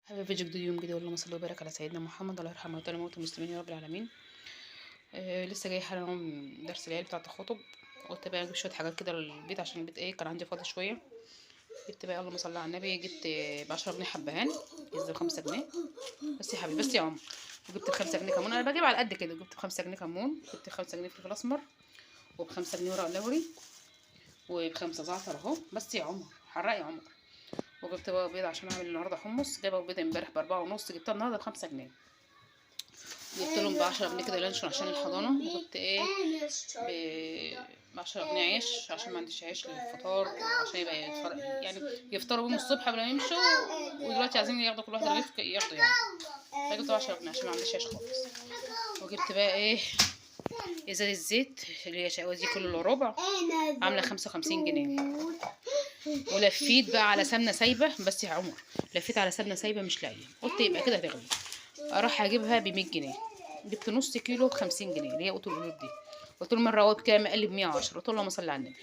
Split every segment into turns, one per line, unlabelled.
حابب فيديو جديد يوم جديد، اللهم صل وبارك على سيدنا محمد. الله يرحم موتى موتى المسلمين يا رب العالمين. لسه جاي حالا من درس العيال بتاعه الخطب. قلت بقى اجيب شويه حاجات كده للبيت عشان البيت كان عندي فاضي شويه. جبت بقى اللهم صل على النبي، جبت ب10 جنيه حبهان، ينزل 5 جنيه بس يا حبيبي، بس يا عمر. وجبت ب5 جنيه كمون، انا بجيب على قد كده. جبت ب5 جنيه كمون، جبت ب5 جنيه فلفل اسمر، وب5 جنيه ورق لوري، وب5 زعتر اهو. بس يا عمر حرق يا عمر. وجبت بقى بيض عشان اعمل النهارده حمص. جايبه بيض امبارح ب4.5، جبتها النهارده ب5 جنيه. جبت لهم ب10 جنيه كده لانشون عشان الحضانه. وجبت ب10 جنيه عيش عشان ما عنديش عيش للفطار، عشان يبقى يعني يفطروا بيهم الصبح قبل ما يمشوا. ودلوقتي عايزين ياخدوا كل واحد رغيف ياخدوا يعني. فجبت 10 جنيه عشان ما عنديش عيش خالص. وجبت بقى ازازه الزيت اللي هي شقوه دي كل الا ربع، عامله 55 جنيه. ولفيت بقى على سمنه سايبه. بس يا عمر لفيت على سمنه سايبه مش لاقيه، قلت يبقى كده هتغلي، اروح اجيبها ب100 جنيه. جبت نص كيلو ب50 جنيه اللي هي قوت القلوب دي. قلت لهم مره هو بكام؟ قال لي ب110. قلت لهم اللهم صل على النبي.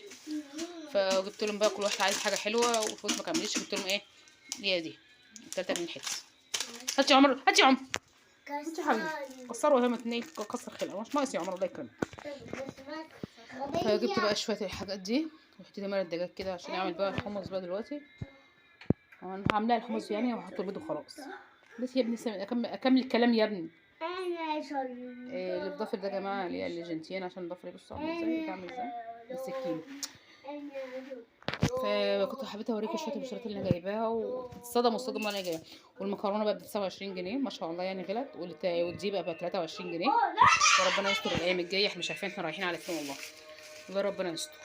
فجبت لهم بقى كل واحد عايز حاجه حلوه، وفوت ما كملتش. جبت لهم هي دي 3 من حته. هات يا عمر، هات يا عمر، هات يا حبيبي. كسروا وهي متنيل، كسر خلقه مش ناقص يا عمر، الله يكرمك. فجبت بقى شويه الحاجات دي، وحطيت مرق الدجاج كده عشان اعمل بقى الحمص بقى دلوقتي. انا هعملها الحمص يعني، وهحط البيض وخلاص. بس يا ابني اكمل الكلام يا ابني. اللي بضفر ده يا جماعه اللي هي الجنتيان، عشان ضفري بصوا عامل ازاي، بتعمل ازاي بالسكين. فكنت حبيت اوريكم شويه البشرات اللي انا جايباها، وتتصدموا الصدمه اللي انا جايباها. والمكرونه بقى ب29 جنيه ما شاء الله يعني غلت. ودي بقى ب23 جنيه. وربنا يستر الايام الجايه، احنا مش عارفين احنا رايحين على فين والله. الله ربنا يستر.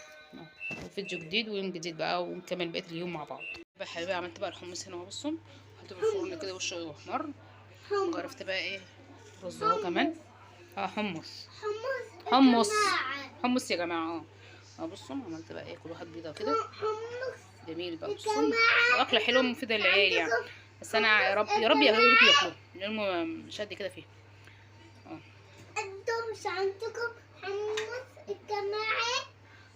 وفيديو جديد ويوم جديد بقى، ونكمل بقيه اليوم مع بعض. بقى حبيبي عملت بقى الحمص هنا اهو، بصوا حطيته في الفرن كده وشه احمر. وجرفت بقى رز اهو كمان. حمص حمص حمص يا جماعه. بصوا عملت بقى كل واحد بيضه كده جميل بقى. بصوا واكله حلوه مفيده للعيال يعني. بس انا يا رب يا رب ياكلوه لانه مش قد كده فيه. انتوا مش عندكم حمص يا جماعه؟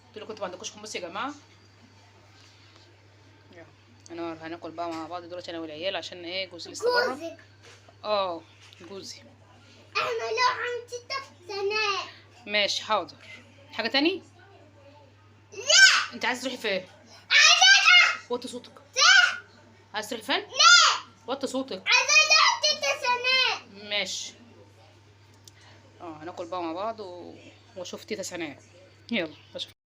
قلت لكم انتوا ما عندكوش حمص يا جماعه. انا هناكل بقى مع بعض دلوقتي انا والعيال، عشان جوزي لسه بره. جوزي. احنا لو عندي سنة. ماشي حاضر. حاجه تاني؟ لا. انت عايز تروحي فين؟ وطي صوتك. عايز تروحي فين؟ لا. وطي صوتك. عايزه اروح سنة. ماشي. هناكل بقى مع بعض واشوف تيتا سناء. يلا اشوف.